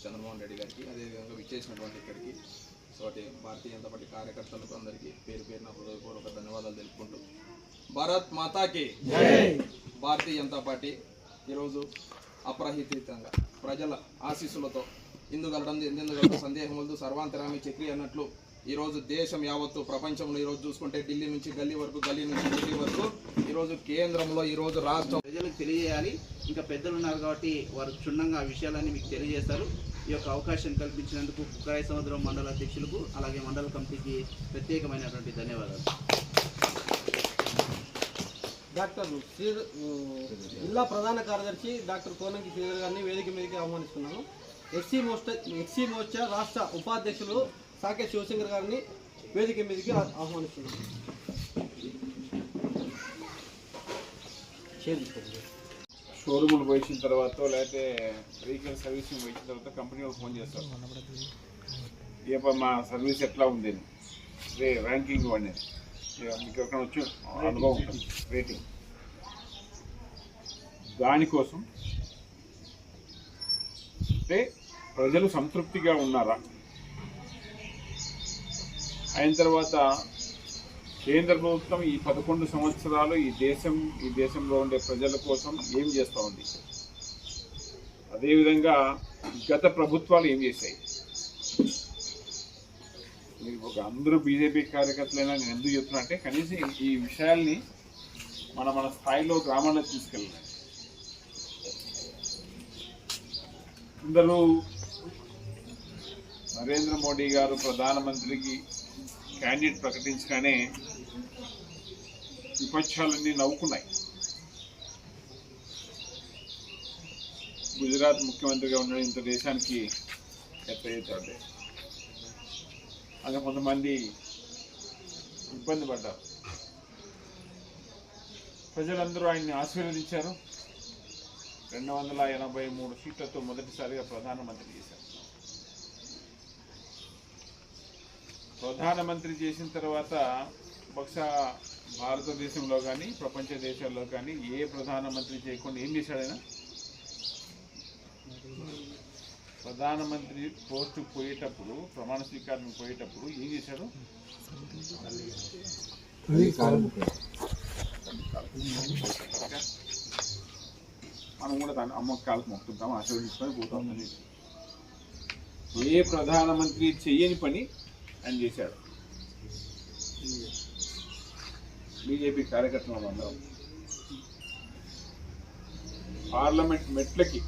చంద్రమోహన్ రెడ్డి గారికి, అదేవిధంగా విచ్చేసినటువంటి ఇక్కడికి భారతీయ జనతా పార్టీ కార్యకర్తలకు అందరికీ పేరు పేరున హృదయపూర్వక ధన్యవాదాలు తెలుపుకుంటూ భారత్ మాతాకి భారతీయ జనతా పార్టీ ఈరోజు అప్రహితంగా ప్రజల ఆశీస్సులతో ఎందుగలడం సందేహం వద్దు సర్వాంతరామి చక్రి అన్నట్లు ఈరోజు దేశం యావత్తు ప్రపంచంలో ఈరోజు చూసుకుంటే ఢిల్లీ నుంచి గల్లీ వరకు, గల్లీ నుంచి ఢిల్లీ వరకు ఈరోజు కేంద్రంలో ఈరోజు రాష్ట్రం ప్రజలకు తెలియజేయాలి. ఇంకా పెద్దలు ఉన్నారు కాబట్టి వారు క్షుణ్ణంగా ఆ విషయాలన్నీ మీకు తెలియజేస్తారు. ఈ యొక్క అవకాశం కల్పించినందుకు కుక్కాయ సముద్రం మండల అధ్యక్షులకు అలాగే మండల కమిటీకి ప్రత్యేకమైనటువంటి ధన్యవాదాలు. డాక్టర్ జిల్లా ప్రధాన కార్యదర్శి డాక్టర్ కోనంకి శ్రీధర్ గారిని వేదిక మీదకి ఆహ్వానిస్తున్నాను. ఎక్సీ మోర్చా రాష్ట్ర ఉపాధ్యక్షులు సాకే శివశంకర్ గారిని వేదిక మీదకి ఆహ్వానిస్తున్నాను. షోరూములు పోయించిన తర్వాత లేకపోతే వెహికల్ సర్వీసింగ్ పోయిన తర్వాత కంపెనీ వాళ్ళు ఫోన్ చేస్తారు, మా సర్వీస్ ఎట్లా ఉంది ర్యాంకింగ్ అనేది మీకు ఎక్కడ వచ్చి అనుభవం ఉంటుంది రేటింగ్. దానికోసం అంటే ప్రజలు సంతృప్తిగా ఉన్నారా, అయిన తర్వాత కేంద్ర ప్రభుత్వం ఈ 11 సంవత్సరాలు ఈ దేశంలో ఉండే ప్రజల కోసం ఏం చేస్తూ ఉంది, అదేవిధంగా గత ప్రభుత్వాలు ఏం చేశాయి. మీరు ఒక అందరూ బీజేపీ కార్యకర్తలైనా నేను ఎందుకు చెప్తున్నా అంటే కనీసం ఈ విషయాల్ని మన స్థాయిలో గ్రామాల్లో తీసుకెళ్ళాలి. అందరూ నరేంద్ర మోడీ గారు ప్రధానమంత్రికి క్యాండిడేట్ ప్రకటించగానే విపక్షాలన్నీ నవ్వుకున్నాయి. గుజరాత్ ముఖ్యమంత్రిగా ఉన్న ఇంత దేశానికి ఎట్లయితే అదే కొంతమంది ఇబ్బంది పడ్డారు. ప్రజలందరూ ఆయన్ని ఆశీర్వదించారు. 283 సీట్లతో మొదటిసారిగా ప్రధానమంత్రి చేశారు. ప్రధానమంత్రి చేసిన తర్వాత బహుశా భారతదేశంలో కానీ ప్రపంచ దేశాల్లో కానీ ఏ ప్రధానమంత్రి చేయకుండా ఏం చేశాడైనా, ప్రధానమంత్రి పోస్టు పోయేటప్పుడు ప్రమాణ స్వీకారం పోయేటప్పుడు ఏం చేశాడు, మనం కూడా దాన్ని అమ్మ కాలకు మొక్కుతాం, ఆశీర్వదించుకొని పోతాం. ఏ ప్రధానమంత్రి చెయ్యని పని ఆయన చేశాడు. బీజేపీ కార్యకర్తలు అందరం పార్లమెంట్ మెట్లకి